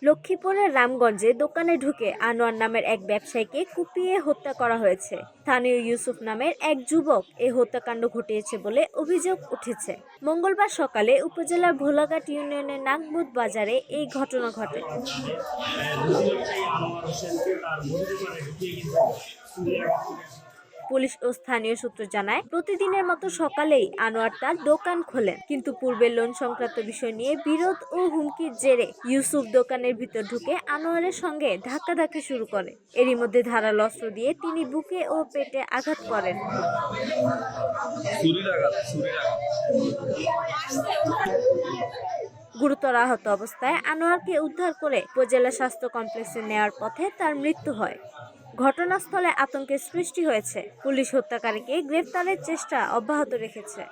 লক্ষ্মীপুরের রামগঞ্জে দোকানে ঢুকে আনোয়ার নামের এক ব্যবসায়ীকে কুপিয়ে হত্যা করা হয়েছে। স্থানীয় ইউসুফ নামের এক যুবক এই হত্যাকাণ্ড ঘটিয়েছে বলে অভিযোগ উঠেছে। মঙ্গলবার সকালে উপজেলার ভোলাঘাট ইউনিয়নের নাগমুদ বাজারে এই ঘটনা ঘটে। পুলিশ ও স্থানীয় সূত্র জানায়, প্রতিদিনের মতো সকালেই আনোয়ার তার দোকান খোলেন, কিন্তু পূর্বের লোন সংক্রান্ত বিষয় নিয়ে বিরোধ ও হুমকির জেরে ইউসুফ দোকানের ভিতর ঢুকে আনোয়ারের সঙ্গে ধাক্কাধাক্কি শুরু করে। এরই মধ্যে ধারালো অস্ত্র দিয়ে তিনি বুকে ও পেটে আঘাত করেন। গুরুতর আহত অবস্থায় আনোয়ারকে উদ্ধার করে উপজেলা স্বাস্থ্য কমপ্লেক্সে নেওয়ার পথে তার মৃত্যু হয়। ঘটনাস্থলে আতঙ্কের সৃষ্টি হয়েছে। পুলিশ হত্যাকারীকে গ্রেফতারের চেষ্টা অব্যাহত রেখেছে।